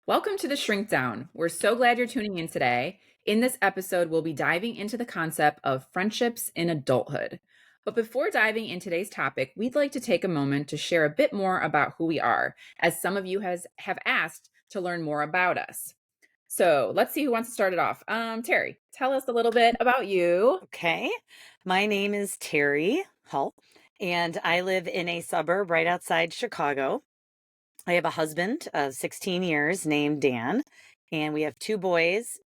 Welcome to the Shrink Down. We're so glad you're tuning in today. In this episode, we'll be diving into the concept of friendships in adulthood. But before diving into today's topic, we'd like to take a moment to share a bit more about who we are, as some of you have asked to learn more about us. So let's see who wants to start it off. Terry, tell us a little bit about you. Okay. My name is Terry Hull, and I live in a suburb right outside Chicago. I have a husband of 16 years named Dan, and we have two boys,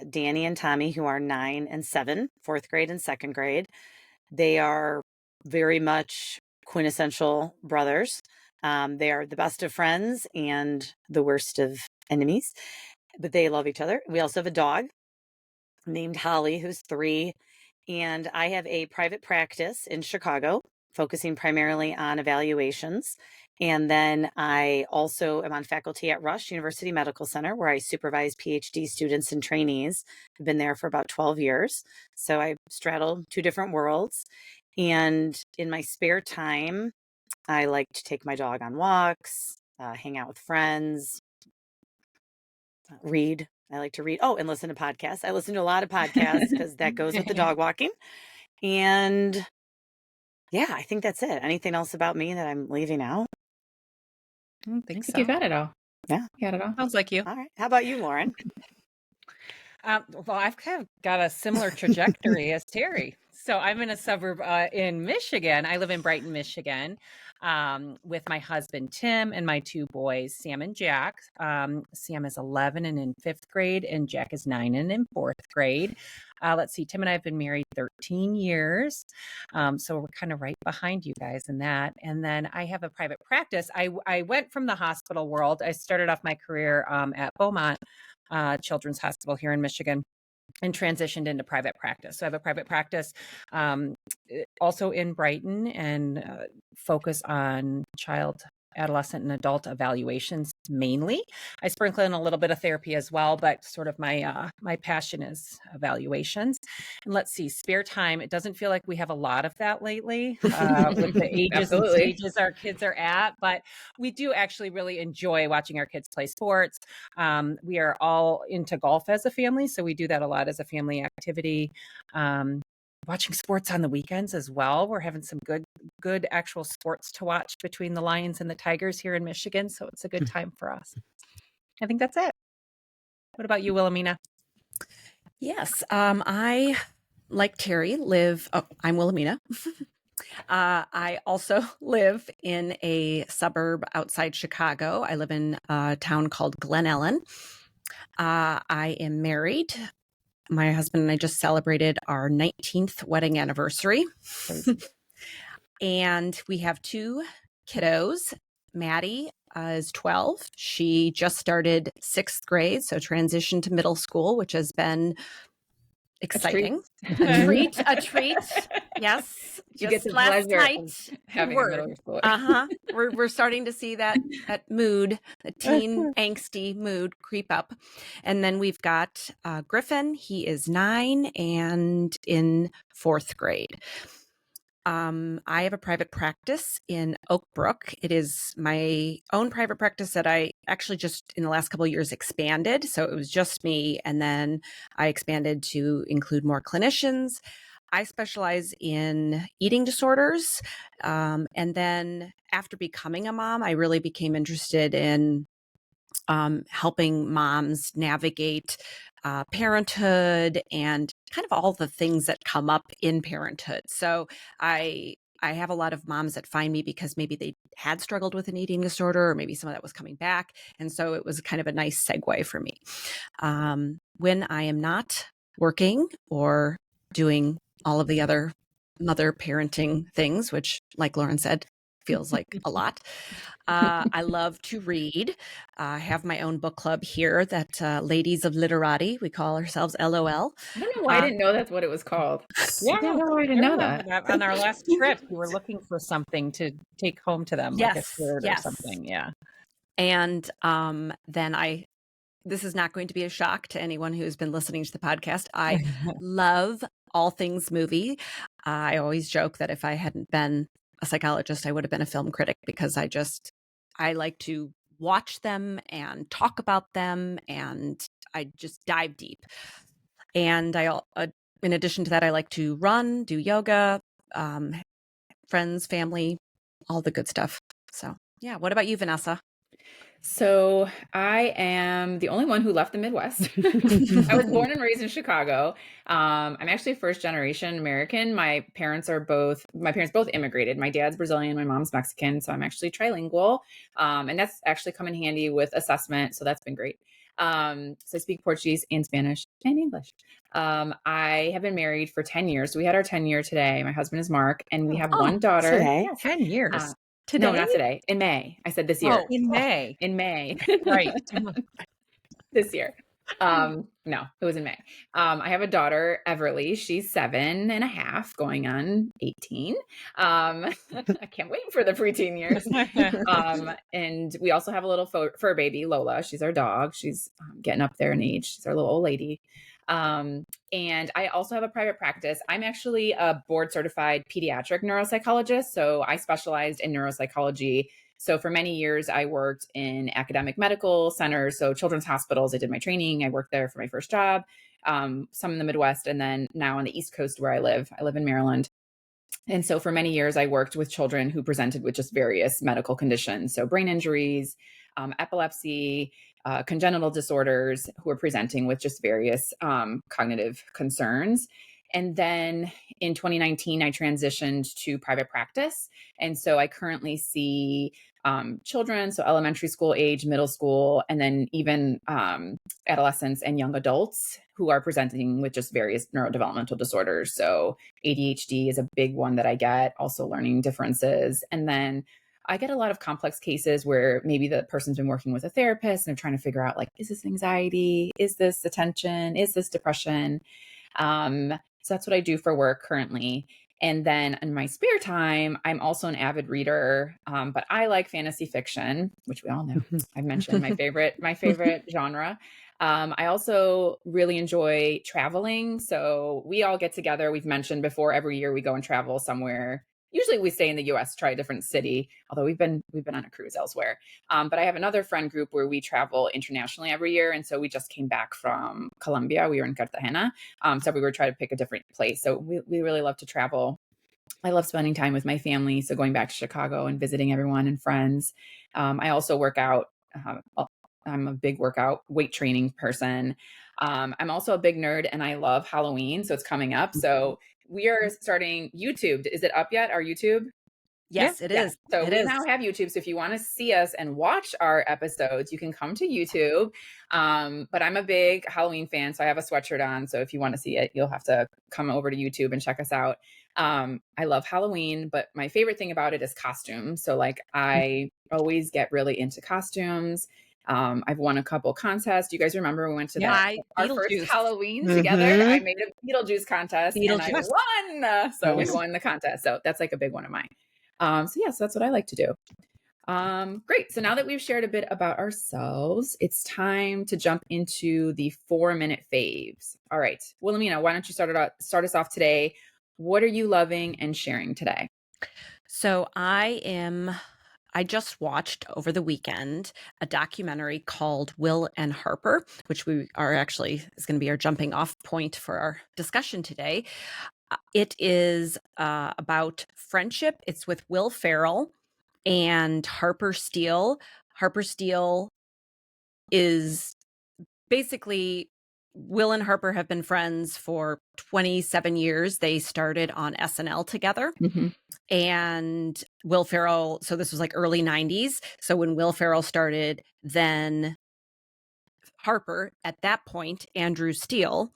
Danny and Tommy, who are 9 and 7, fourth grade and second grade. They are very much quintessential brothers. They are the best of friends and the worst of enemies, but they love each other. We also have a dog named Holly, who's 3, and I have a private practice in Chicago, focusing primarily on evaluations. And then I also am on faculty at Rush University Medical Center, where I supervise PhD students and trainees. I've been there for about 12 years. So I straddle two different worlds. And in my spare time, I like to take my dog on walks, hang out with friends, read. I like to read. Oh, and listen to podcasts. I listen to a lot of podcasts because that goes with the dog walking. And yeah, I think that's it. Anything else about me that I'm leaving out? I don't I think think you so. got it all. Yeah. You got it all. Sounds like you. All right. How about you, Lauren? Well, I've kind of got a similar trajectory as Terry. So I'm in a suburb in Michigan. I live in Brighton, Michigan, with my husband Tim and my two boys, Sam and Jack. Sam is 11 and in fifth grade, and Jack is 9 and in fourth grade. Let's see, Tim and I have been married 13 years. So we're kind of right behind you guys in that. And then I have a private practice. I went from the hospital world. I started off my career at Beaumont Children's Hospital here in Michigan and transitioned into private practice. So I have a private practice also in Brighton and focus on child, adolescent, and adult evaluations mainly. I sprinkle in a little bit of therapy as well, but sort of my passion is evaluations. And let's see, spare time. It doesn't feel like we have a lot of that lately with the ages and Absolutely. stages our kids are at, but we do actually really enjoy watching our kids play sports. We are all into golf as a family, so we do that a lot as a family activity. Watching sports on the weekends as well. We're having some good actual sports to watch between the Lions and the Tigers here in Michigan, so it's a good time for us. I think that's it. What about you, Wilhelmina? Yes, I, like Terry, I'm Wilhelmina. I also live in a suburb outside Chicago. I live in a town called Glen Ellen. I am married. My husband and I just celebrated our 19th wedding anniversary. And we have two kiddos. Maddie is 12. She just started sixth grade, so transitioned to middle school, which has been exciting. A treat. Yes. You get the last pleasure night, of having a middle schooler. We're starting to see that mood, the teen angsty mood creep up. And then we've got Griffin. He is 9 and in fourth grade. I have a private practice in Oak Brook. It is my own private practice that I actually just in the last couple of years expanded. So it was just me, and then I expanded to include more clinicians. I specialize in eating disorders. And then after becoming a mom, I really became interested in helping moms navigate parenthood and kind of all the things that come up in parenthood. So I have a lot of moms that find me because maybe they had struggled with an eating disorder, or maybe some of that was coming back. And so it was kind of a nice segue for me. When I am not working or doing all of the other mother parenting things, which, like Lauren said, feels like a lot. I love to read. I have my own book club here that Ladies of Literati, we call ourselves LOL. I don't know why I didn't know that's what it was called. Yeah, I don't know why I didn't know remember that. on our last trip. You were looking for something to take home to them, like a shirt or something. Yeah. And then this is not going to be a shock to anyone who's been listening to the podcast. I love all things movie. I always joke that if I hadn't been a psychologist, I would have been a film critic, because I like to watch them and talk about them, and I just dive deep. And in addition to that, I like to run, do yoga, um, friends, family, all the good stuff. So, yeah. What about you, Vanessa? So I am the only one who left the Midwest. I was born and raised in Chicago. I'm actually first generation American. My parents both immigrated. My dad's Brazilian, my mom's Mexican. So I'm actually trilingual. And that's actually come in handy with assessment. So that's been great. So I speak Portuguese and Spanish and English. I have been married for 10 years. So we had our 10-year today. My husband is Mark, and we have Oh, one daughter. today. Yes. 10 years. Uh, today? no, not today. In May. I said this year. Oh, in May. In May. Right. This year. No, it was in May. I have a daughter, Everly. She's 7.5, going on 18. I can't wait for the preteen years. And we also have a little fur baby, Lola. She's our dog. She's getting up there in age. She's our little old lady. And I also have a private practice. I'm actually a board certified pediatric neuropsychologist. So I specialized in neuropsychology. So for many years, I worked in academic medical centers, so children's hospitals. I did my training. I worked there for my first job, some in the Midwest, and then now on the East Coast where I live. I live in Maryland. And so for many years, I worked with children who presented with just various medical conditions. So brain injuries, epilepsy, congenital disorders, who are presenting with just various cognitive concerns. And then in 2019, I transitioned to private practice. And so I currently see children, so elementary school age, middle school, and then even adolescents and young adults who are presenting with just various neurodevelopmental disorders. So ADHD is a big one that I get, also learning differences. And then I get a lot of complex cases where maybe the person's been working with a therapist and they're trying to figure out, like, is this anxiety? Is this attention? Is this depression? So that's what I do for work currently. And then in my spare time, I'm also an avid reader, but I like fantasy fiction, which we all know. I've mentioned my favorite genre. I also really enjoy traveling. So we all get together. We've mentioned before, every year we go and travel somewhere. Usually we stay in the US, try a different city, although we've been on a cruise elsewhere. But I have another friend group where we travel internationally every year. And so we just came back from Colombia. We were in Cartagena. So we were trying to pick a different place. So we really love to travel. I love spending time with my family. So going back to Chicago and visiting everyone and friends. I also work out. I'm a big weight training person. I'm also a big nerd and I love Halloween. So it's coming up. So we are starting YouTube. Is it up yet? Our YouTube? Yes, it is. So It we is. now have YouTube. So if you want to see us and watch our episodes, you can come to YouTube. But I'm a big Halloween fan, so I have a sweatshirt on. So if you want to see it, you'll have to come over to YouTube and check us out. I love Halloween, but my favorite thing about it is costumes. So like I always get really into costumes. I've won a couple contests. Do you guys remember we went to our first Beetlejuice. Halloween together? I made a Beetlejuice contest and I Beetlejuice. won. So we won the contest. So that's like a big one of mine. So yes, that's what I like to do. Great. So now that we've shared a bit about ourselves, it's time to jump into the 4-minute faves. All right. Wilhelmina, why don't you start us off today? What are you loving and sharing today? So I just watched over the weekend a documentary called Will and Harper, which is going to be our jumping off point for our discussion today. It is about friendship. It's with Will Ferrell and Harper Steele. Harper Steele is basically, Will and Harper have been friends for 27 years. They started on SNL together. Mm-hmm. And Will Ferrell, so this was like early 90s. So when Will Ferrell started, then Harper, at that point, Andrew Steele,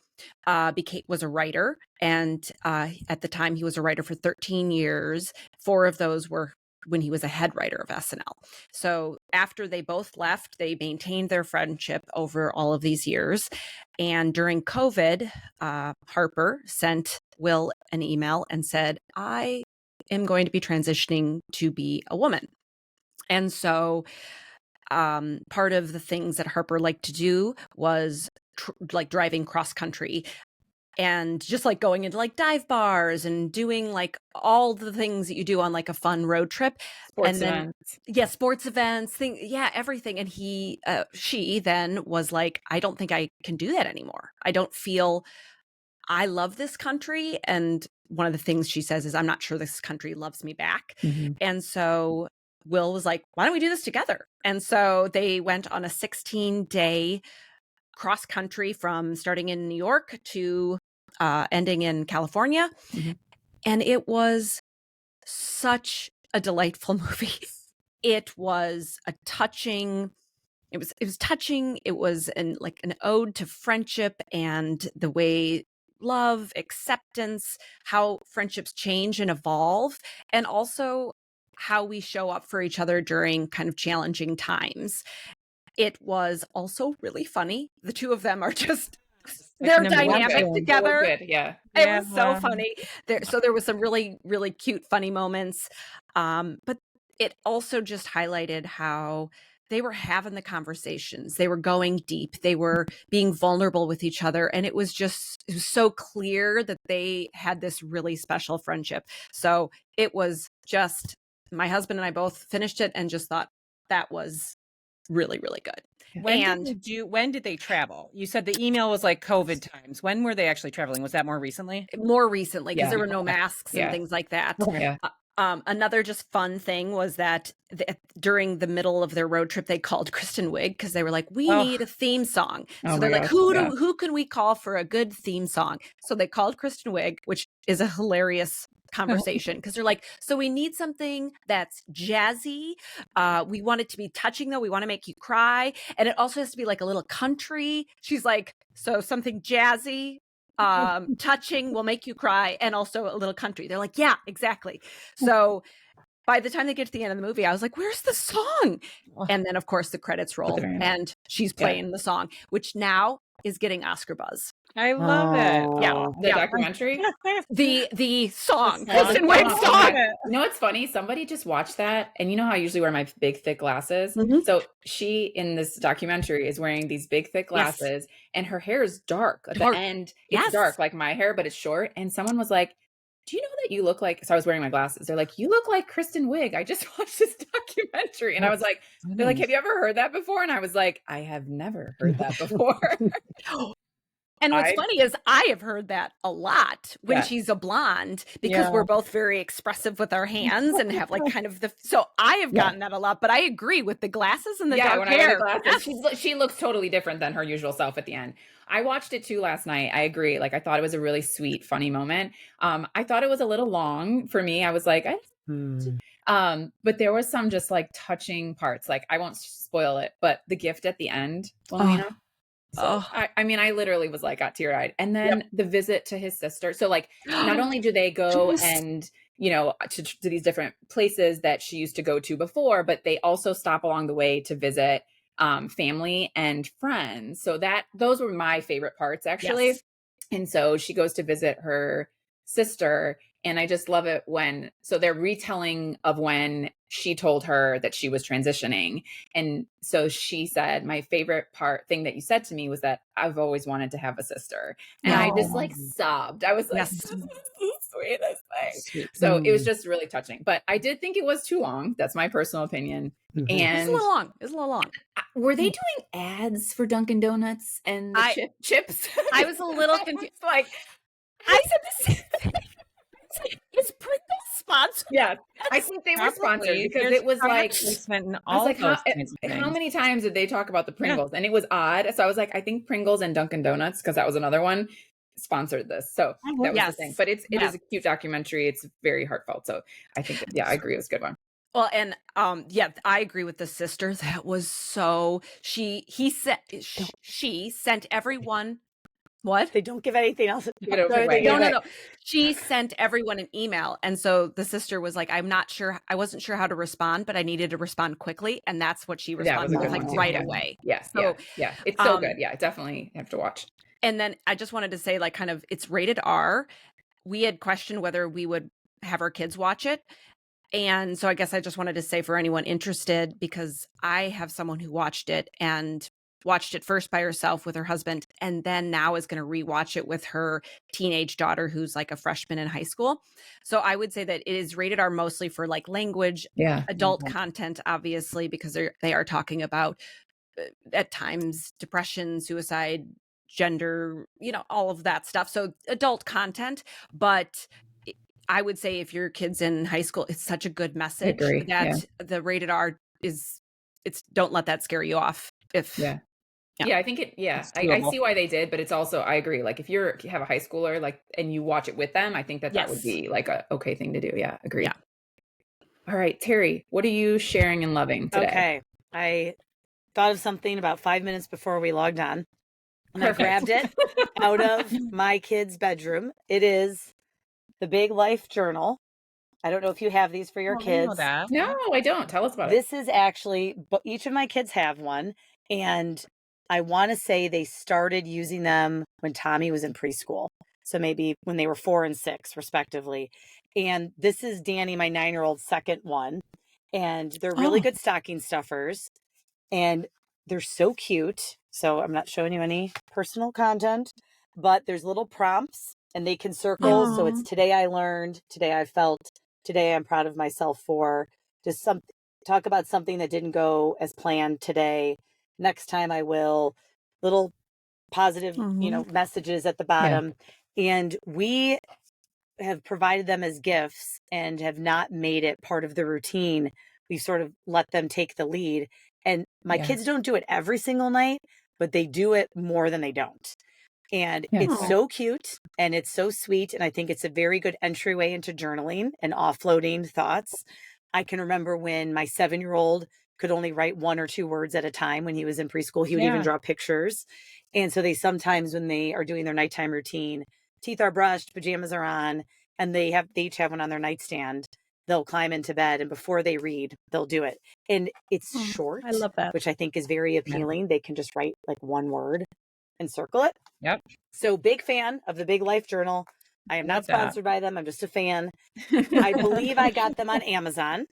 was a writer. And at the time, he was a writer for 13 years. 4 of those were when he was a head writer of SNL. So after they both left, they maintained their friendship over all of these years. And during COVID, Harper sent Will an email and said, I am going to be transitioning to be a woman. And so part of the things that Harper liked to do was like driving cross country. and just like going into like dive bars and doing like all the things that you do on like a fun road trip. Sports And then events. yeah, sports events, everything. And she then was like, I don't think I can do that anymore. I don't feel I love this country. And one of the things she says is, I'm not sure this country loves me back. Mhm. And so Will was like, why don't we do this together? And so they went on a 16-day cross country from starting in New York to ending in California. Mhm. And it was such a delightful movie. It was a touching. It was touching. It was an ode to friendship and the way love, acceptance, how friendships change and evolve, and also how we show up for each other during kind of challenging times. It was also really funny. The two of them are just I they're can dynamic imagine. They together. were good. Yeah. It was so Yeah. funny. There was some really, really cute, funny moments. But it also just highlighted how they were having the conversations. They were going deep. They were being vulnerable with each other. And it was so clear that they had this really special friendship. So it was just, my husband and I both finished it and just thought that was really, really good. When did they travel? You said the email was like COVID times. When were they actually traveling? Was that more recently? More recently, because Yeah. there were no masks and Yeah. things like that. Yeah. Another just fun thing was that during the middle of their road trip, they called Kristen Wiig because they were like, we Oh. need a theme song. Oh So they're my like, gosh, who can we call for a good theme song? So they called Kristen Wiig, which is a hilarious conversation because they're like, so we need something that's jazzy. We want it to be touching though. We want to make you cry. And it also has to be like a little country. She's like, so something jazzy, touching will make you cry, and also a little country. They're like, yeah, exactly. So by the time they get to the end of the movie, I was like, where's the song? And then of course the credits roll and she's playing the song, which now is getting Oscar buzz. I love it. Yeah. The documentary. The song, The song. Kristen Wiig's Oh, song. okay. You know what's funny? Somebody just watched that, and you know how I usually wear my big thick glasses. Mhm. So she in this documentary is wearing these big thick Yes. glasses, and her hair is dark at Dark. the end. Yes. It's dark like my hair, but it's short. And someone was like, "Do you know that you look like?" So I was wearing my glasses. They're like, "You look like Kristen Wiig. I just watched this documentary," and I was like, "They're like, have you ever heard that before?" And I was like, "I have never heard that before." And what's funny is I have heard that a lot when Yeah. she's a blonde, because Yeah. we're both very expressive with our hands and have like kind of so I have gotten that a lot, but I agree with the glasses and the dark when hair. I wear the glasses, she looks totally different than her usual self at the end. I watched it too last night. I agree. Like I thought it was a really sweet, funny moment. I thought it was a little long for me. I was like, but there was some just like touching parts. Like I won't spoil it, but the gift at the end, Wilhelmina. So I mean, I literally was like, got teary-eyed. And then the visit to his sister. So like, not only do they go and, you know, to these different places that she used to go to before, but they also stop along the way to visit family and friends. So those were my favorite parts actually. Yes. And so she goes to visit her sister, and I just love it so they're retelling of when she told her that she was transitioning. And so she said, my favorite thing that you said to me was that I've always wanted to have a sister. And I just like sobbed. I was like, Yes. this is the sweetest thing. So it was just really touching, but I did think it was too long. That's my personal opinion. It's And a little long. It's a little long. were they doing ads for Dunkin' Donuts and the chips? I was a little confused. Like, I said this. Is Pringles sponsored? yeah, I think they were sponsored because it was like, placement in I was all like, of those kinds of how things. many times did they talk about the Pringles? And it was odd. So I was like, I think Pringles and Dunkin' Donuts, because that was another one, sponsored this. So that was the thing. But it is a cute documentary. It's very heartfelt. So I think, I agree. It was a good one. Well, and I agree with the sister. That was so she sent everyone. What? They don't give anything else. No. She sent everyone an email. And so the sister was like, I wasn't sure how to respond, but I needed to respond quickly. And that's what she responded with, like right away. Yes. So, yeah. It's so good. Yeah. Definitely have to watch. And then I just wanted to say, like, kind of, it's rated R. We had questioned whether we would have our kids watch it. And so I guess I just wanted to say, for anyone interested, because I have someone who watched it and watched it first by herself with her husband, and then now is going to rewatch it with her teenage daughter, who's like a freshman in high school. So I would say that it is rated R mostly for like language, Yeah. adult content, obviously, because they are talking about at times depression, suicide, gender, all of that stuff. So adult content, but I would say if your kid's in high school, it's such a good I message agree. that the rated R don't let that scare you off. Yeah. Yeah. Yeah, I think It's I doable. see why they did, but it's also, I agree. Like if you have a high schooler, like, and you watch it with them, I think that would Yes. be like a okay thing to do. Yeah, agreed. Yeah. All right, Terry, what are you sharing and loving today? Okay. I thought of something about 5 minutes before we logged on, and I Perfect. grabbed it out of my kid's bedroom. It is the Big Life Journal. I don't know if you have these for your Oh, I know kids. that. No, I don't. Tell us about it. This is actually, but each of my kids have one. And I want to say they started using them when Tommy was in preschool. So maybe when they were 4 and 6, respectively. And this is Danny, my 9-year-old, second one. And they're really Oh. good stocking stuffers. And they're so cute. So I'm not showing you any personal content, but there's little prompts and they can circle. So it's Aw. today I learned, today I felt, today I'm proud of myself for. Just talk about something that didn't go as planned today. Next time I will. Little positive, messages at the bottom. And we have provided them as gifts and have not made it part of the routine. We sort of let them take the lead. And my kids don't do it every single night, but they do it more than they don't. And Yeah. it's so cute and it's so sweet. And I think it's a very good entryway into journaling and offloading thoughts. I can remember when my 7-year-old could only write 1 or 2 words at a time when he was in preschool. He would even draw pictures. And so they sometimes, when they are doing their nighttime routine, teeth are brushed, pajamas are on, and they each have one on their nightstand. They'll climb into bed, and before they read, they'll do it. And it's short, I love that. which I think is very appealing. They can just write like 1 word and circle it. Yep. So big fan of the Big Life Journal. I am not Love that. sponsored by them. I'm just a fan. I believe I got them on Amazon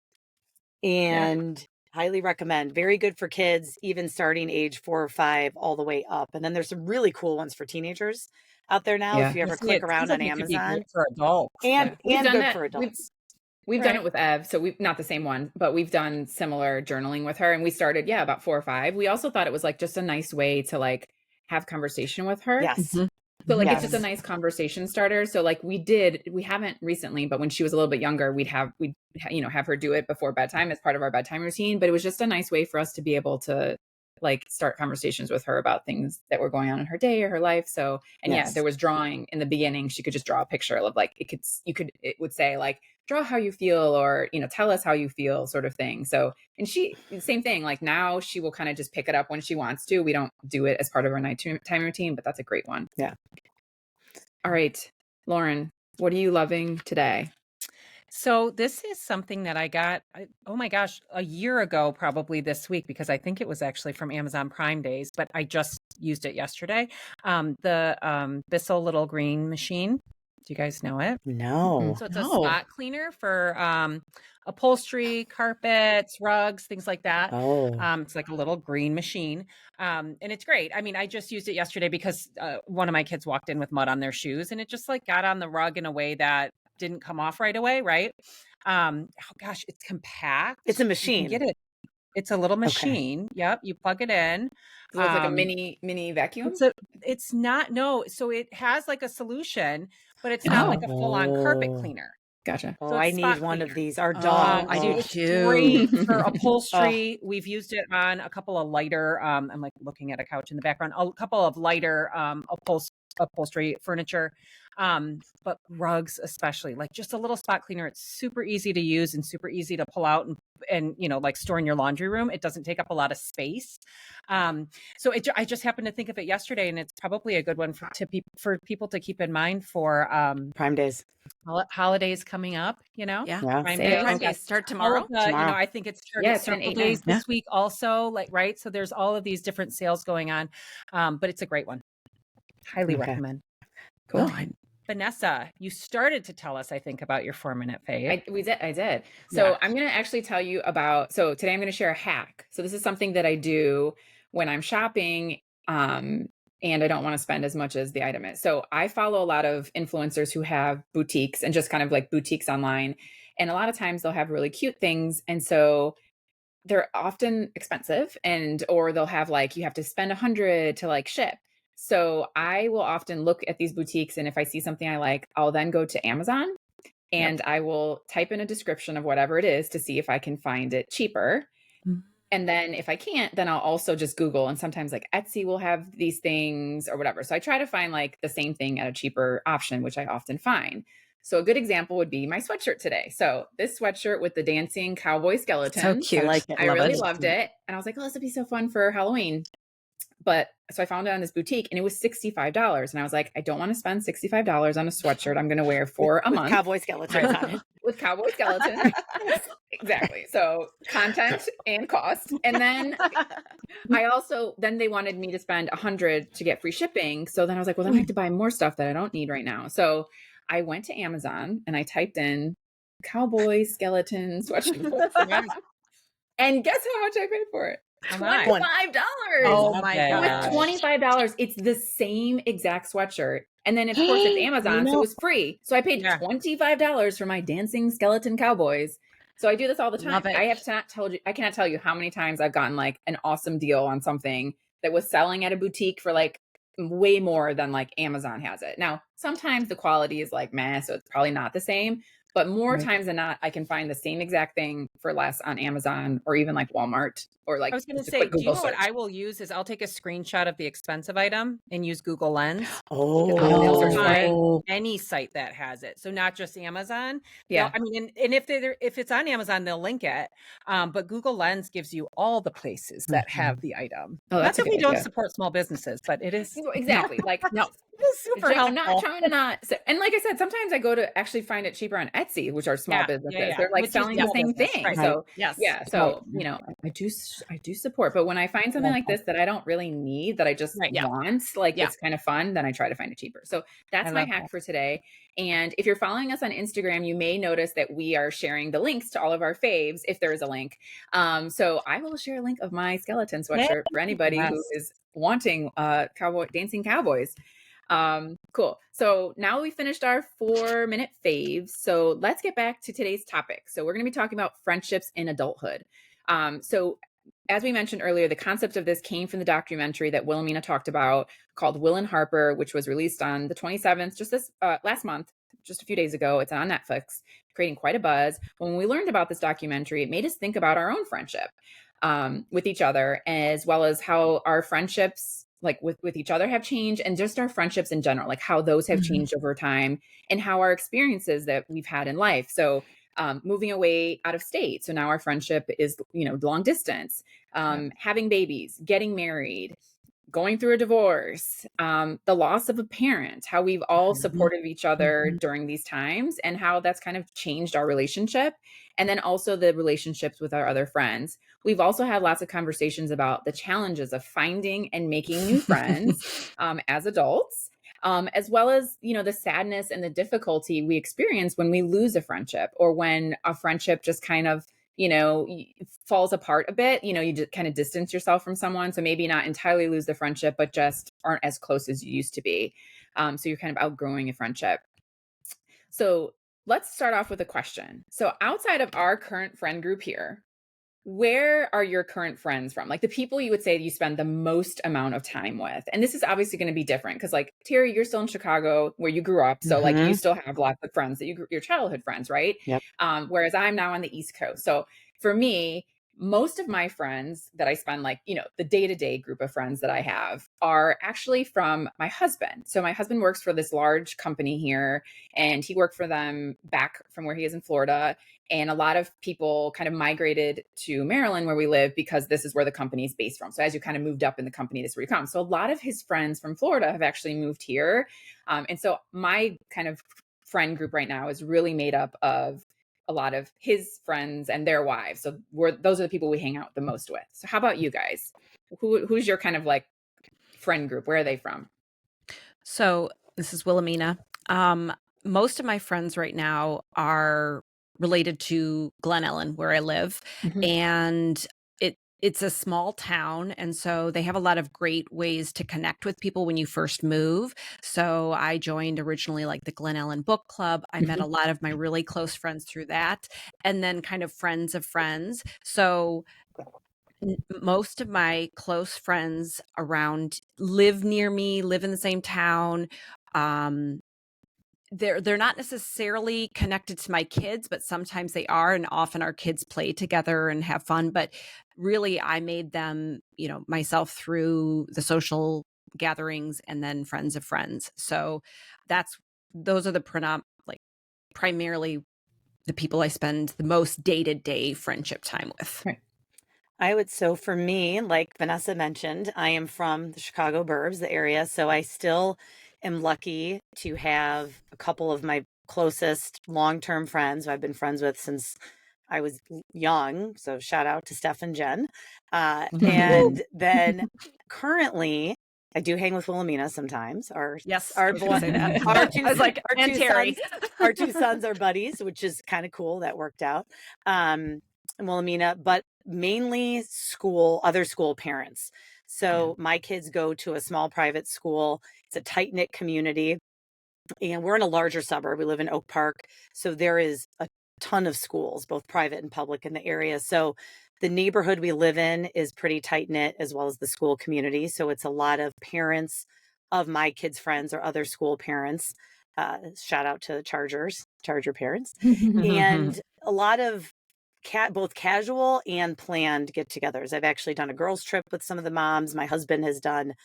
and highly recommend. Very good for kids, even starting age 4 or 5 all the way up. And then there's some really cool ones for teenagers out there now. If you ever click around on Amazon, for adults. and We've done good that. for adults. We've done it with Ev, so we've not the same one, but we've done similar journaling with her, and we started about 4 or 5. We also thought it was like just a nice way to like have conversation with her. Yes. So like it's Yes. just a nice conversation starter. So like we haven't recently, but when she was a little bit younger, we'd have her do it before bedtime as part of our bedtime routine. But it was just a nice way for us to be able to like start conversations with her about things that were going on in her day or her life. So, and there was drawing in the beginning. She could just draw a picture of like, it would say like, draw how you feel, or, tell us how you feel, sort of thing. So, and same thing, like now she will kind of just pick it up when she wants to. We don't do it as part of our nighttime routine, but that's a great one. Yeah. All right, Lauren, what are you loving today? So this is something that I got, oh my gosh, a year ago, probably this week, because I think it was actually from Amazon Prime Days, but I just used it yesterday. The Bissell little green machine. Do you guys know it? No. So it's a spot cleaner for upholstery, carpets, rugs, things like that. Oh. It's like a little green machine. And it's great. I mean, I just used it yesterday because one of my kids walked in with mud on their shoes, and it just like got on the rug in a way that didn't come off right away, right? Oh gosh, it's compact. It's a You machine. can get it. It's a little machine. Yep, you plug it in. So it's like a mini vacuum? It's not, no. So it has like a solution, but it's not like a full-on carpet cleaner. Gotcha. Oh, So I it's need spot one of cleaner. these. Our dog. I do It's too. great for upholstery. We've used it on a couple of lighter, I'm like looking at a couch in the background, a couple of lighter upholstery furniture. But rugs especially, like just a little spot cleaner. It's super easy to use and super easy to pull out and like store in your laundry room. It doesn't take up a lot of space. So I just happened to think of it yesterday, and it's probably a good one for people to keep in mind for Prime Days. holidays coming up, Yeah. Prime Sale. Days. Prime Days start tomorrow. I think it's Yeah, Circle 10, 8, Days 9. this week also, like, right? So there's all of these different sales going on, but it's a great one. Highly recommend. Cool. Vanessa, you started to tell us, I think, about your 4-minute fave. I did. So I'm going to actually tell you about, so today I'm going to share a hack. So this is something that I do when I'm shopping, and I don't want to spend as much as the item is. So I follow a lot of influencers who have boutiques and just kind of like boutiques online. And a lot of times they'll have really cute things. And so they're often expensive, and or they'll have like you have to spend 100 to like ship. So I will often look at these boutiques, and if I see something I like, I'll then go to Amazon Yep. and I will type in a description of whatever it is to see if I can find it cheaper. Mhm. And then if I can't, then I'll also just Google, and sometimes like Etsy will have these things or whatever. So I try to find like the same thing at a cheaper option, which I often find. So a good example would be my sweatshirt today. So this sweatshirt with the dancing cowboy So skeletons, I cute. like it. I Love really it. loved it. And I was like, oh, this would be so fun for Halloween. But so I found it on this boutique and it was $65. And I was like, I don't want to spend $65 on a sweatshirt I'm going to wear for a With month cowboy skeletons on it. with cowboy skeletons. Exactly. So content and cost. And then then they wanted me to spend 100 to get free shipping. So then I was like, well, then I have to buy more stuff that I don't need right now. So I went to Amazon and I typed in cowboy skeleton sweatshirt. Yes. And guess how much I paid for it? How much? $25. Oh Love my it. It was gosh. $25. It's the same exact sweatshirt. And then, of course, it's Amazon, so it was free. So I paid Yeah. $25 for my dancing skeleton cowboys. So I do this all the time. Love it. I cannot tell you how many times I've gotten like an awesome deal on something that was selling at a boutique for like way more than like Amazon has it. Now, sometimes the quality is like meh, so it's probably not the same. But more Right. times than not, I can find the same exact thing for less on Amazon or even like Walmart or like I was going to just a say, quick do you Google know what search. I will use is I'll take a screenshot of the expensive item and use Google Lens. Because they'll they'll search for it. find any site that has it. So not just Amazon. Yeah. I mean, and if it's on Amazon, they'll link it. But Google Lens gives you all the places that have the item. Oh, Not that's a that we good don't idea. support small businesses, but it is Exactly. Like, No. it is super I'm not helpful. trying to not. And like I said, sometimes I go to actually find it cheaper on Etsy, which are small Yeah, businesses. yeah. They're like Which is selling the small same business, thing. right. So Yes. yeah. So I do support. But when I find something like this that I don't really need, that I just Right. Yeah. want, like Yeah. it's kind of fun, then I try to find it cheaper. So that's I my love hack that. for today. And if you're following us on Instagram, you may notice that we are sharing the links to all of our faves, if there is a link. So I will share a link of my skeleton sweatshirt for anybody who Yes. is wanting dancing cowboys. Cool. So now we finished our 4-minute faves. So let's get back to today's topic. So we're going to be talking about friendships in adulthood. So as we mentioned earlier, the concept of this came from the documentary that Wilhelmina talked about called Will and Harper, which was released on the 27th, just this last month, just a few days ago. It's on Netflix, creating quite a buzz. When we learned about this documentary, it made us think about our own friendship with each other, as well as how our friendships like with each other have changed, and just our friendships in general, like how those have changed over time, and how our experiences that we've had in life. So moving away out of state. So now our friendship is, long distance, having babies, getting married, going through a divorce, the loss of a parent, how we've all supported each other during these times, and how that's kind of changed our relationship. And then also the relationships with our other friends. We've also had lots of conversations about the challenges of finding and making new friends as adults. As well as, the sadness and the difficulty we experience when we lose a friendship, or when a friendship just kind of, falls apart a bit. You just kind of distance yourself from someone. So maybe not entirely lose the friendship, but just aren't as close as you used to be. So you're kind of outgrowing a friendship. So let's start off with a question. So outside of our current friend group here, where are your current friends from? Like the people you would say you spend the most amount of time with. And this is obviously going to be different because like Terry, you're still in Chicago where you grew up. So like you still have lots of friends that your childhood friends, right? Yep. Whereas I'm now on the East Coast. So for me, most of my friends that I spend like, the day-to-day group of friends that I have are actually from my husband. So my husband works for this large company here, and he worked for them back from where he is in Florida. And a lot of people kind of migrated to Maryland where we live because this is where the company is based from. So as you kind of moved up in the company, this is where you come. So a lot of his friends from Florida have actually moved here. And so my kind of friend group right now is really made up of a lot of his friends and their wives. So those are the people we hang out the most with. So how about you guys? Who's your kind of like friend group? Where are they from? So this is Wilhelmina. Most of my friends right now are related to Glen Ellen, where I live, Mhm. and it's a small town, and so they have a lot of great ways to connect with people when you first move. So I joined originally like the Glen Ellen Book Club. I met a lot of my really close friends through that, and then kind of friends of friends. So most of my close friends around live near me, live in the same town. Um, they're not necessarily connected to my kids, but sometimes they are, and often our kids play together and have fun. But really, I made them, myself through the social gatherings and then friends of friends. So those are the primarily the people I spend the most day-to-day friendship time with. Right. So for me, like Vanessa mentioned, I am from the Chicago burbs, the area. So I still am lucky to have a couple of my closest long-term friends who I've been friends with since I was young. So shout out to Steph and Jen. And then currently, I do hang with Wilhelmina sometimes. Yes, Our I was gonna say that. our two I was like, our and two Terry. sons, our two sons are buddies, which is kind of cool. That worked out. And Wilhelmina, but mainly other school parents. So my kids go to a small private school. It's a tight knit community, and we're in a larger suburb. We live in Oak Park. So there is a ton of schools, both private and public, in the area. So the neighborhood we live in is pretty tight knit, as well as the school community. So it's a lot of parents of my kids' friends or other school parents. Shout out to Charger parents, and a lot of both casual and planned get-togethers. I've actually done a girls' trip with some of the moms. My husband has done.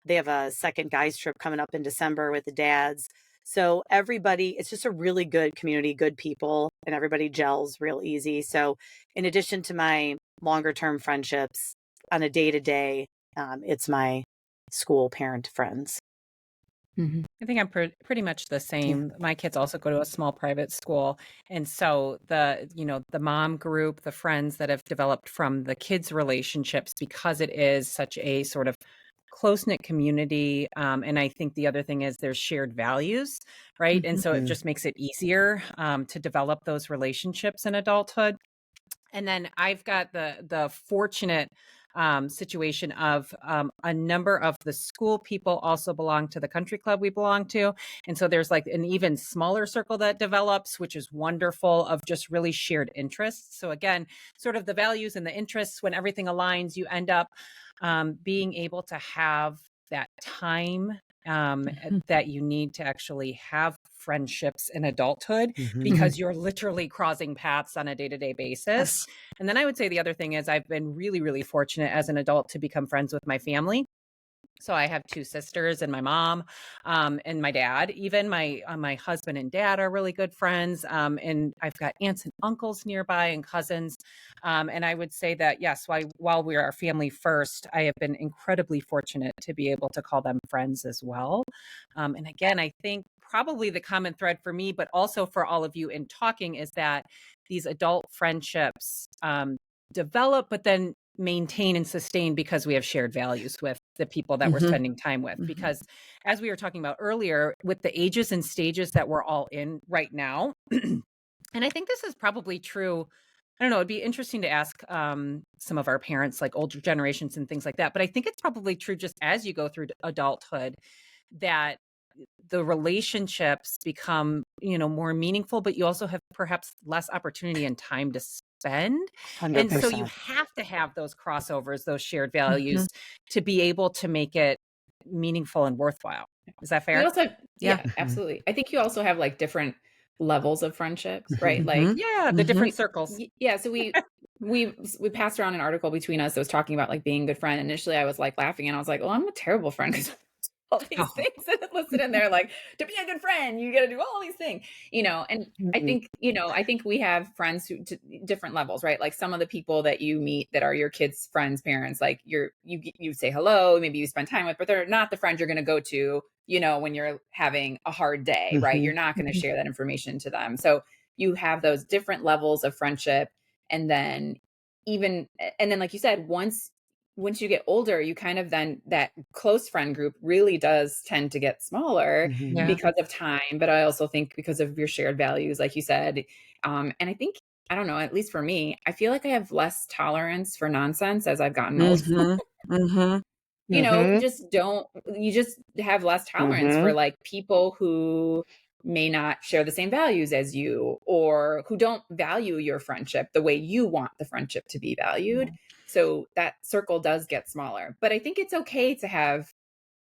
They have a second guys' trip coming up in December with the dads. So everybody, it's just a really good community, good people, and everybody gels real easy. So in addition to my longer term friendships on a day to day, it's my school parent friends. I think I'm pretty much the same. My kids also go to a small private school. And so the mom group, the friends that have developed from the kids' relationships, because it is such a sort of close-knit community. And I think the other thing is there's shared values, right? And so it just makes it easier to develop those relationships in adulthood. And then I've got the fortunate situation of a number of the school people also belong to the country club we belong to. And so there's like an even smaller circle that develops, which is wonderful, of just really shared interests. So again, sort of the values and the interests, when everything aligns, you end up being able to have that time that you need to actually have friendships in adulthood, because you're literally crossing paths on a day-to-day basis. Yes. And then I would say the other thing is I've been really, really fortunate as an adult to become friends with my family. So I have two sisters and my mom, and my dad. Even my husband and dad are really good friends. And I've got aunts and uncles nearby and cousins. And I would say that, yes, while we are our family first, I have been incredibly fortunate to be able to call them friends as well. And again, I think probably the common thread for me, but also for all of you in talking, is that these adult friendships develop, but then maintain and sustain because we have shared values with the people that we're spending time with. Because as we were talking about earlier, with the ages and stages that we're all in right now, and I think this is probably true. I don't know, it'd be interesting to ask some of our parents, like older generations and things like that. But I think it's probably true just as you go through adulthood, that the relationships become, more meaningful, but you also have perhaps less opportunity and time to spend. 100%. And so you have to have those crossovers, those shared values to be able to make it meaningful and worthwhile. Is that fair? We also yeah, absolutely. I think you also have like different levels of friendships, right? Like Yeah, the different circles. yeah, so we passed around an article between us that was talking about like being a good friend. Initially, I was like laughing and I was like, "Oh, I'm a terrible friend because all these things that are listed in there, like to be a good friend, you got to do all these things, And I think we have friends who to different levels, right? Like some of the people that you meet that are your kids' friends' parents, like you say hello, maybe you spend time with, but they're not the friend you're going to go to, when you're having a hard day, right? You're not going to share that information to them. So you have those different levels of friendship, and then like you said, once you get older, you kind of then that close friend group really does tend to get smaller Yeah. because of time. But I also think because of your shared values, like you said. And I think I don't know, at least for me, I feel like I have less tolerance for nonsense as I've gotten older. Mhm. Mhm. Mhm. You just have less tolerance for Mhm. like people who may not share the same values as you or who don't value your friendship the way you want the friendship to be valued. So that circle does get smaller. But I think it's okay to have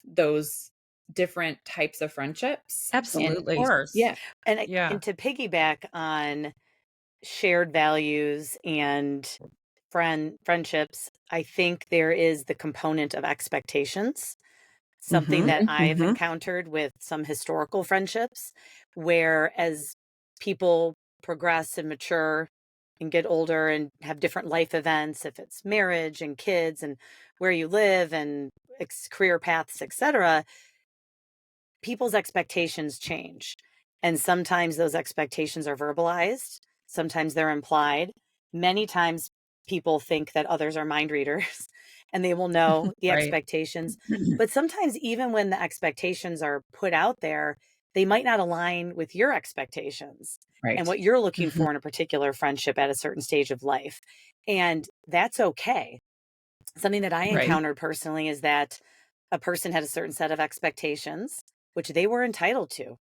those different types of friendships. Of And Absolutely. course. yeah, Yeah. And to piggyback on shared values and friendships, I think there is the component of expectations. Something Mhm. that mhm, I've Mhm. encountered with some historical friendships, where as people progress and mature and get older and have different life events, if it's marriage and kids and where you live and career paths, etc., people's expectations change. And sometimes those expectations are verbalized, sometimes they're implied. Many times people think that others are mind readers and they will know the Right. expectations. But sometimes, even when the expectations are put out there, they might not align with your expectations and right. what you're looking Mhm. for in a particular friendship at a certain stage of life. And that's okay. Something that I Right. encountered personally is that a person had a certain set of expectations, which they were entitled to.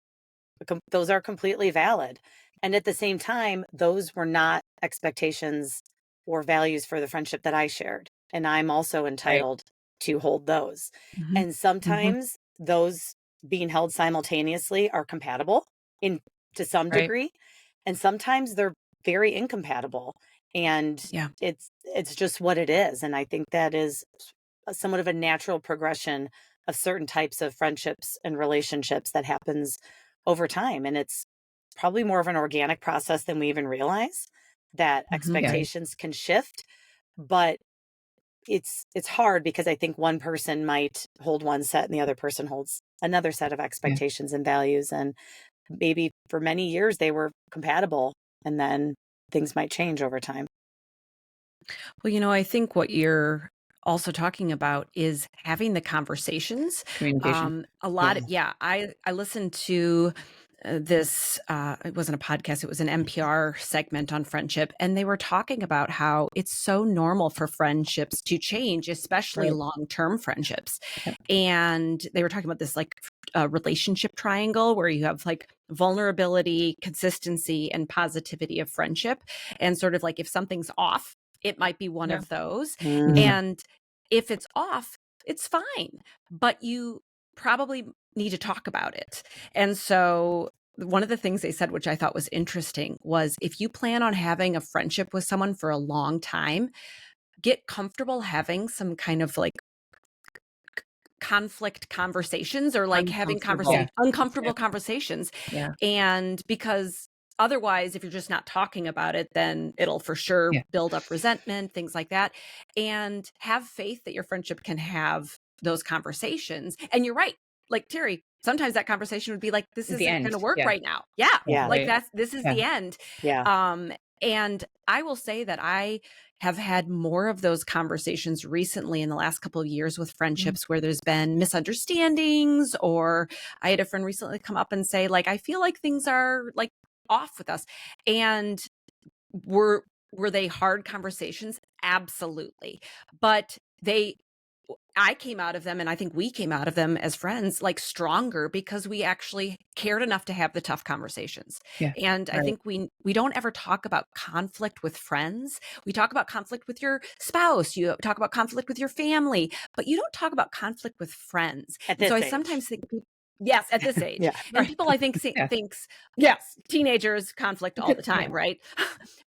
Those are completely valid. And at the same time, those were not expectations or values for the friendship that I shared. And I'm also Right. entitled to hold those. Mhm. And Mhm. sometimes those being held simultaneously are compatible in to some Right. degree. And sometimes they're very incompatible. And Yeah. it's just what it is. And I think that is somewhat of a natural progression of certain types of friendships and relationships that happens over time. And it's probably more of an organic process than we even realize, that Mhm. Yeah. expectations can shift. But it's hard because I think one person might hold one set and the other person holds another set of Yeah. expectations and values. And maybe for many years they were compatible, and then things might change over time. Well, I think what you're also talking about is having the conversations. Communication. A lot Yeah. of, yeah, I listened to this, it wasn't a podcast, it was an NPR segment on friendship. And they were talking about how it's so normal for friendships to change, especially Right. long-term friendships. Yep. And they were talking about this like relationship triangle where you have like vulnerability, consistency, and positivity of friendship. And sort of like if something's off, it might be one Yeah. of those. Mhm. Mm. And if it's off, it's fine, but you probably need to talk about it. And so one of the things they said, which I thought was interesting, was if you plan on having a friendship with someone for a long time, get comfortable having some kind of like conflict conversations or like having Uncomfortable. Yeah. uncomfortable Yeah. conversations. Yeah. And because otherwise, if you're just not talking about it, then it'll for sure Yeah. build up resentment, things like that. And have faith that your friendship can have those conversations. And you're right. Like Terry, sometimes that conversation would be like, this The isn't going end. to work Yeah. right now. Yeah. Yeah. Like Right. this is Yeah. the end. Yeah. Um, and I will say that I have had more of those conversations recently in the last couple of years with friendships where there's been misunderstandings, or I had a friend recently come up and say, like, I feel like things are like off with us. And were were they hard conversations? Absolutely. But I came out of them, and I think we came out of them as friends, like stronger because we actually cared enough to have the tough conversations. Yeah. And I Right. think we don't ever talk about conflict with friends. We talk about conflict with your spouse, you talk about conflict with your family, but you don't talk about conflict with friends. At And so this I age. sometimes think yes, at this age. Yeah. And Right. people I think Yeah. thinks yes, teenagers conflict all the Yeah. time, right?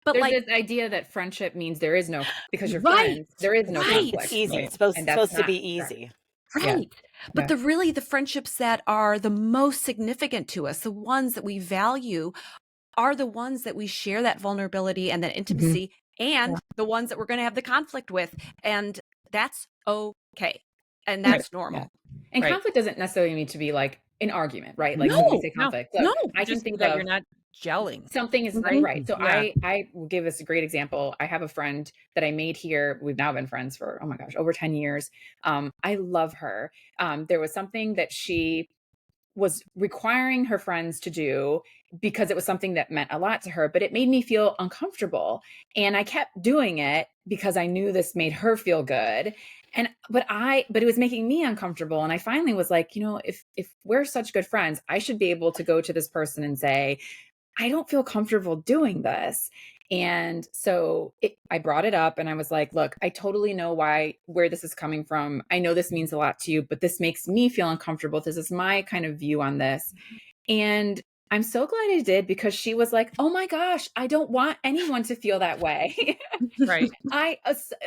But There's like this idea that friendship means there is no, because you're right, friends, there is no It's conflict. right. easy. Right. It's supposed And that's supposed to not be correct. easy. Yeah. Right. But Yeah. the friendships that are the most significant to us, the ones that we value, are the ones that we share that vulnerability and that Mhm. intimacy, Yeah. and the ones that we're going to have the conflict with. And that's okay. And Right. that's Yeah. normal. And Right. conflict doesn't necessarily need to be like an argument, right? Like when we No, say No. conflict. So no. I It can just think means that of you're not gelling. something is Mhm. right. So Yeah. I will give us a great example. I have a friend that I made here. We've now been friends for, oh my gosh, over 10 years. I love her. There was something that she was requiring her friends to do because it was something that meant a lot to her, but it made me feel uncomfortable. And I kept doing it because I knew this made her feel good. But it was making me uncomfortable. And I finally was like, if we're such good friends, I should be able to go to this person and say, I don't feel comfortable doing this. And so I brought it up and I was like, look, I totally know where this is coming from. I know this means a lot to you, but this makes me feel uncomfortable. This is my kind of view on this. And I'm so glad I did, because she was like, oh my gosh, I don't want anyone to feel that way. Right.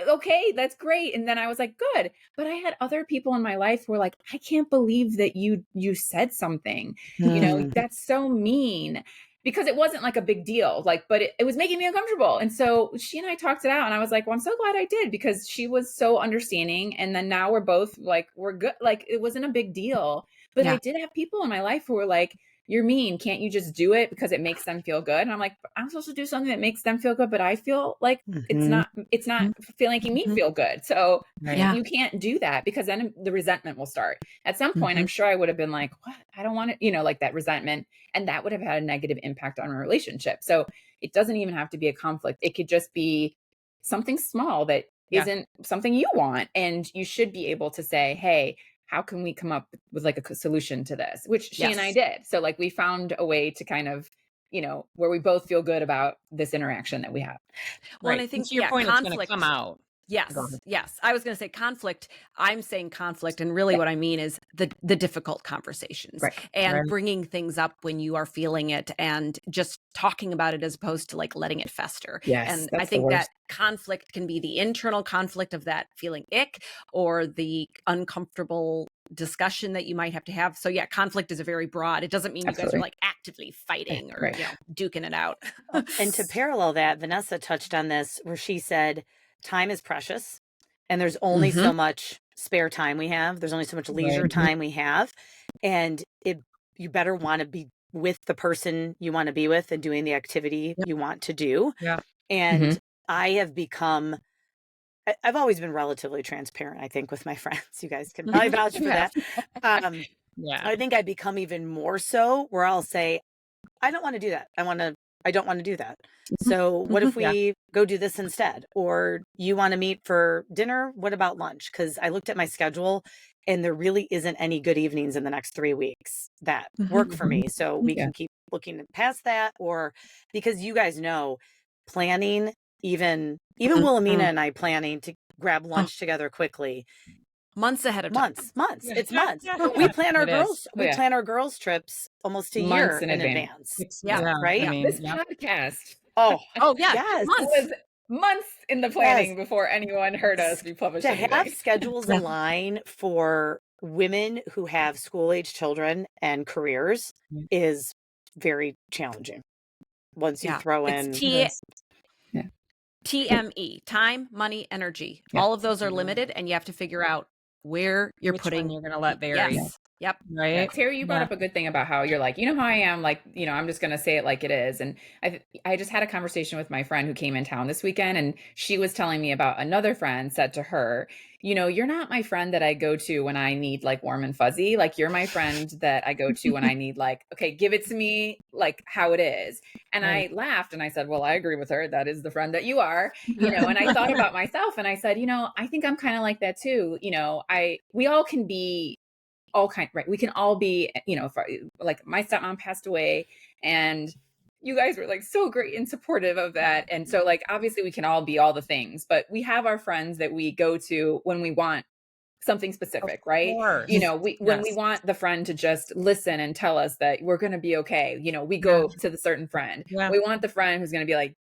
Okay, that's great. And then I was like, good. But I had other people in my life who were like, I can't believe that you said something, that's so mean, because it wasn't like a big deal, but it was making me uncomfortable. And so she and I talked it out, and I was like, well, I'm so glad I did, because she was so understanding. And then now we're both like, we're good. Like, it wasn't a big deal, but I did have people in my life who were like, you're mean. Can't you just do it because it makes them feel good? And I'm like, I'm supposed to do something that makes them feel good, but I feel like it's not making me feel good. So you can't do that, because then the resentment will start. At some point, I'm sure I would have been like, what? I don't want it, like that resentment. And that would have had a negative impact on our relationship. So it doesn't even have to be a conflict. It could just be something small that isn't something you want. And you should be able to say, hey, how can we come up with like a solution to this? Which she and I did. So like we found a way to kind of, where we both feel good about this interaction that we have. Well, and I think to your point, it's going to come out. Yes. Yes. I was going to say conflict. I'm saying conflict. And really what I mean is the difficult conversations and bringing things up when you are feeling it, and just talking about it as opposed to like letting it fester. Yes, and I think that conflict can be the internal conflict of that feeling ick, or the uncomfortable discussion that you might have to have. So yeah, conflict is a very broad. It doesn't mean you guys are like actively fighting or duking it out. And to parallel that, Vanessa touched on this where she said, time is precious, and there's only so much spare time we have. There's only so much leisure time we have. And you better want to be with the person you want to be with and doing the activity you want to do. Yeah. And I have become, I've always been relatively transparent, I think, with my friends. You guys can probably vouch for that. I think I become even more so, where I'll say, I don't want to do that. I don't want to do that. So what if we go do this instead? Or you want to meet for dinner? What about lunch? Because I looked at my schedule, and there really isn't any good evenings in the next 3 weeks that work for me. So we can keep looking past that, or because you guys know, planning, even Wilhelmina and I planning to grab lunch together quickly. Months ahead of time. Months. It's months. We plan our plan our girls trips almost a year in advance. Right? I mean, this podcast. Oh yeah. Yes. Months. It was months in the planning before anyone heard us be published. To have schedules align for women who have school-age children and careers is very challenging. Once you throw in TME, time, money, energy. All of those are limited, and you have to figure out where you're which putting. one you're going to let vary. Yes. Yep. Right. Yeah. Terry, you brought up a good thing about how you're like, how I am, like, I'm just going to say it like it is. And I just had a conversation with my friend who came in town this weekend, and she was telling me about another friend said to her, you're not my friend that I go to when I need like warm and fuzzy. Like, you're my friend that I go to when I need like, okay, give it to me like how it is. And I laughed and I said, well, I agree with her. That is the friend that you are, and I thought about myself and I said, I think I'm kind of like that too. We all can be all kind, right? We can all be, like my stepmom passed away, and you guys were like so great and supportive of that. And so like, obviously we can all be all the things, but we have our friends that we go to when we want something specific, right? When we want the friend to just listen and tell us that we're going to be okay, we go to the certain friend. We want the friend who's going to be like,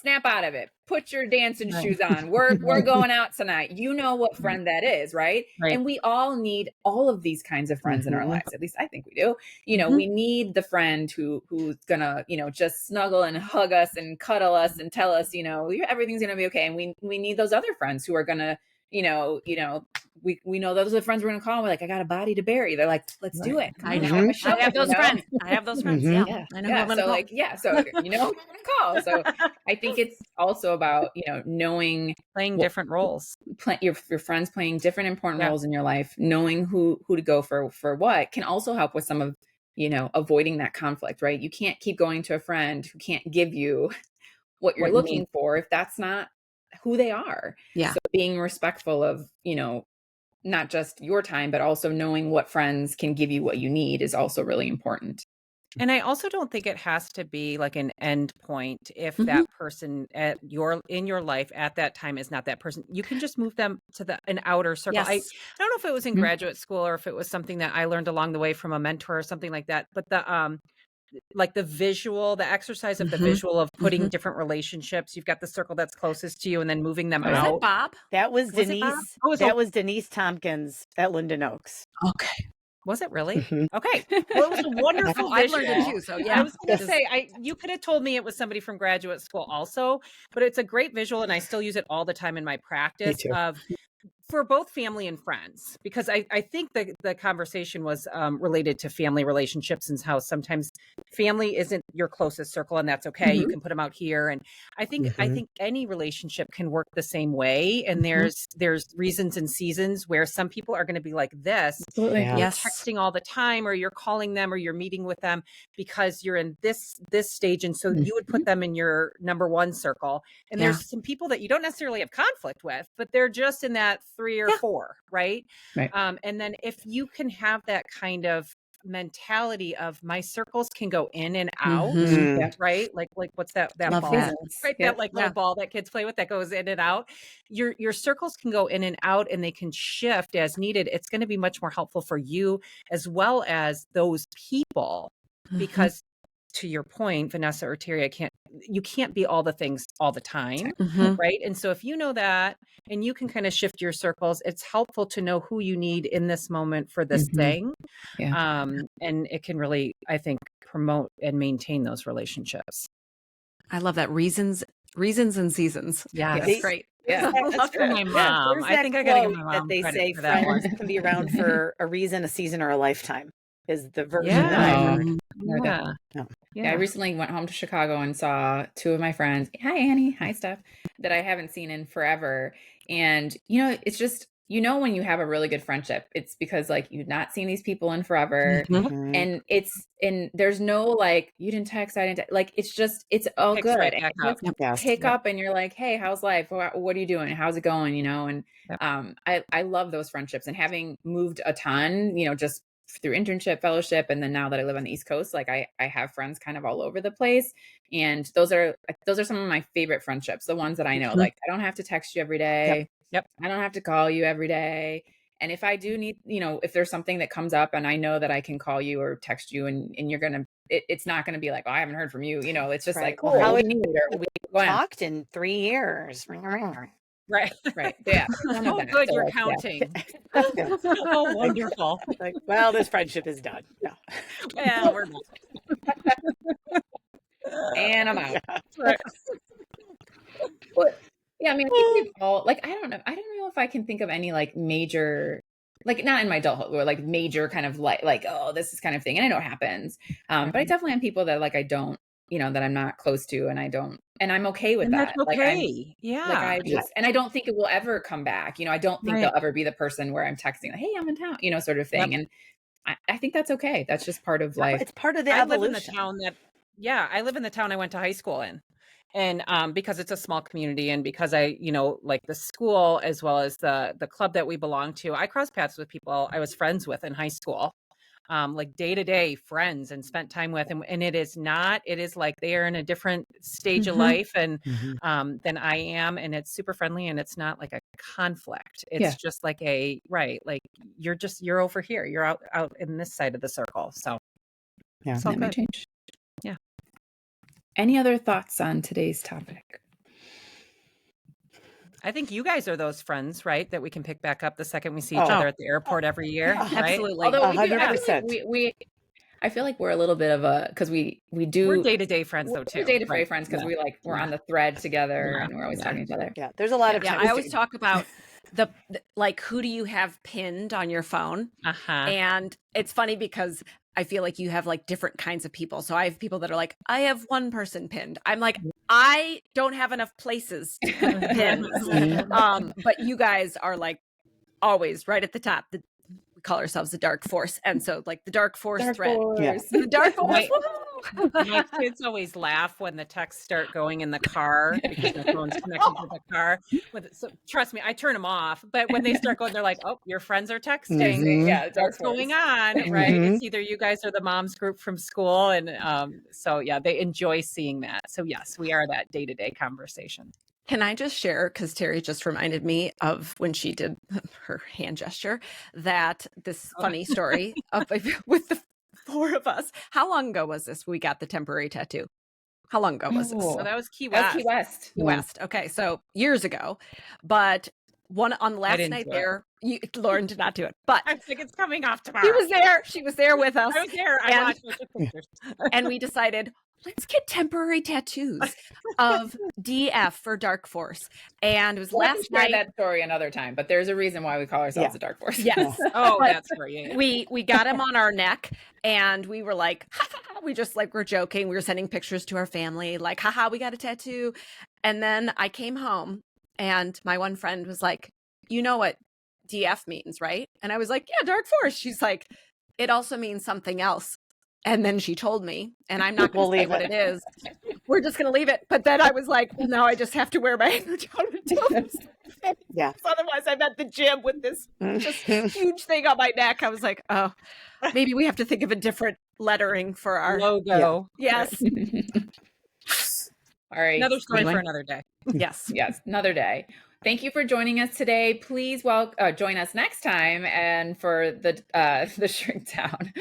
snap out of it, put your dancing shoes on. We're going out tonight. You know what friend that is, right? And we all need all of these kinds of friends in our lives. At least I think we do. We need the friend who's gonna, just snuggle and hug us and cuddle us and tell us, everything's gonna be okay. And we need those other friends who are gonna, we know those are the friends we're gonna call. And we're like, I got a body to bury. They're like, let's do it. I know. I have those friends. I have those friends. Yeah. I know. So like, so who I'm gonna call. So I think it's also about knowing, playing different roles. Your friends playing different important roles in your life. Knowing who to go for what can also help with some of avoiding that conflict, right? You can't keep going to a friend who can't give you what you're What you need. looking for if that's not who they are. Yeah. So being respectful of, not just your time, but also knowing what friends can give you what you need is also really important. And I also don't think it has to be like an end point if Mhm. that person in your life at that time is not that person. You can just move them to an outer circle. I Yes. don't know if it was in Mhm. graduate school or if it was something that I learned along the way from a mentor or something like that. But the exercise of the Mhm. visual of putting Mhm. different relationships. You've got the circle that's closest to you and then moving them Oh, yeah. Was that out. Bob? That was Was it Bob? Denise. Oh, That was Denise Tompkins at Linden Oaks. Okay. was it really? Mhm. Okay. Well, it was a wonderful Oh, I've learned it visual. too. So I yeah. was going to Just- say, you could have told me it was somebody from graduate school also, but it's a great visual and I still use it all the time in my Me practice too. for both family and friends, because I think the conversation was related to family relationships and how sometimes family isn't your closest circle, and that's okay. You Mhm. can put them out here, and I Mhm. think any relationship can work the same way. And Mhm. there's reasons and seasons where some people are going to be like this. Absolutely. Yeah. You're Yes. texting all the time, or you're calling them, or you're meeting with them because you're in this stage, and so you would put them in your number one circle. And Yeah. there's some people that you don't necessarily have conflict with, but they're just in that 3 or Yeah. 4, right? Right. And then if you can have that kind of mentality of my circles can go in and out, Mhm. Yeah. right? Like what's that Love ball? that. Seasons. Right, Yeah. that like Yeah. little ball that kids play with that goes in and out. Your circles can go in and out, and they can shift as needed. It's going to be much more helpful for you as well as those people, Mhm. because to your point, Vanessa or Terry, you can't be all the things all the time, Mhm. right? And so if you know that and you can kind of shift your circles, it's helpful to know who you need in this moment for this Mhm. thing. Yeah. And it can really, I think, promote and maintain those relationships. I love that. Reasons and seasons. Yes. That's great. There's I that, love From it. my mom. there's I that think I got to give quote my that mom they credit say for that one. friends can be around for a reason, a season, or a lifetime. Is the version that Yeah. I've Oh, heard. heard that. Yeah. Yeah. Yeah, I recently went home to Chicago and saw two of my friends. Hi, Annie. Hi, Steph. That I haven't seen in forever. And, it's just, when you have a really good friendship, it's because like you've not seen these people in forever. Mhm. Mhm. And there's no like, you didn't text, I didn't text. Like, it's all Picks good. right And back you up. just Yes. pick Yep. up and you're like, hey, how's life? What are you doing? How's it going? And Yep. I love those friendships, and having moved a ton, just through internship, fellowship, and then now that I live on the East Coast, like I have friends kind of all over the place, and those are some of my favorite friendships. The ones that I know, Mhm. like I don't have to text you every day, Yep. I don't have to call you every day, and if I do need, if there's something that comes up, and I know that I can call you or text you, and you're gonna, it's not gonna be like, oh, I haven't heard from you, it's just Right. like, Well, cool, how what do you need? Or we go on. talked in 3 years. Right. Right. Yeah. None of Oh, that. good. So, You're like, yeah. counting. Yeah. Oh, wonderful. Like, well, this friendship is done. No. Well, we're not. And I'm out. Yeah. But yeah, I mean, I think we've all, like, I don't know if I can think of any like major, like not in my adulthood, or like major kind of like, oh, this is kind of thing. And I know it happens. But I definitely have people that like I don't, that I'm not close to, and I'm okay with And that's that. Like okay. like Yeah. I just, and I don't think it will ever come back. I don't think Right. they'll ever be the person where I'm texting, like, hey, I'm in town, sort of thing. Yep. And I think that's okay. That's just part of life. It's part of the I live in the evolution. town I live in the town I went to high school in. And because it's a small community, and because I, like the school as well as the club that we belong to, I cross paths with people I was friends with in high school. Like day-to-day friends, and spent time with, and it is like they are in a different stage of Mhm. life and Mhm. than I am, and it's super friendly, and it's not like a conflict. It's Yeah. just like like you're over here, you're out in this side of the circle. So Yeah. it's all That may good. change. Yeah. Any other thoughts on today's topic? I think you guys are those friends, right? That we can pick back up the second we see each Oh. other at the airport every year, right? Absolutely. Although we do, I feel 100%. like I feel like we're a little bit of a, because we do, We're day-to-day friends though too. we're day-to-day right? friends, because Yeah. we're on the thread together, Yeah. and we're always Yeah. talking to each other. Yeah. There's a lot of Yeah, time. I always talk about the like, who do you have pinned on your phone? Uh-huh. And it's funny because I feel like you have like different kinds of people. So I have people that are like, I have one person pinned. I'm like, I don't have enough places to put pins. But you guys are like always right at the top. we call ourselves the Dark Force. And so like the Dark Force Dark thread. Force. The Dark Force. My- woo! My kids always laugh when the texts start going in the car because my phone's connected to the car. So trust me, I turn them off. But when they start going, they're like, "Oh, your friends are texting. Mhm. Yeah, Dark What's Force. going on?" Right? Mhm. It's either you guys or the moms group from school, and so yeah, they enjoy seeing that. So yes, we are that day-to-day conversation. Can I just share, because Terry just reminded me of when she did her hand gesture, that this funny story of with the four of us. How long ago was this? We got the temporary tattoo. How long ago was this? Oh, So that was Key That's West. Key West. Key West. Okay, so years ago. But one on the last didn't night do it. there, Lauren did not do it. But I think it's coming off tomorrow. she was there. She was there with us. I was there. I And- watched. I took pictures. And we decided, let's get temporary tattoos of DF for Dark Force. And it was We'll have to last share night. that story another time, but there's a reason why we call ourselves Yeah. the Dark Force. Yes. Oh, But that's right. Yeah. we got him on our neck and we were like, ha, ha, ha. We just like were joking. We were sending pictures to our family, like, haha, we got a tattoo. And then I came home and my one friend was like, you know what DF means, right? And I was like, yeah, Dark Force. She's like, it also means something else. And then she told me, and I'm not going to We'll say leave what it. it is. We're just going to leave it. But then I was like, well, now I just have to wear my handkerchief until this. Yeah. Otherwise, I'm at the gym with this just huge thing on my neck. I was like, oh, maybe we have to think of a different lettering for our Logo. Yes. All right. Another story Anyway. for another day. Yes. Yes, another day. Thank you for joining us today. Please join us next time and for the shrink down.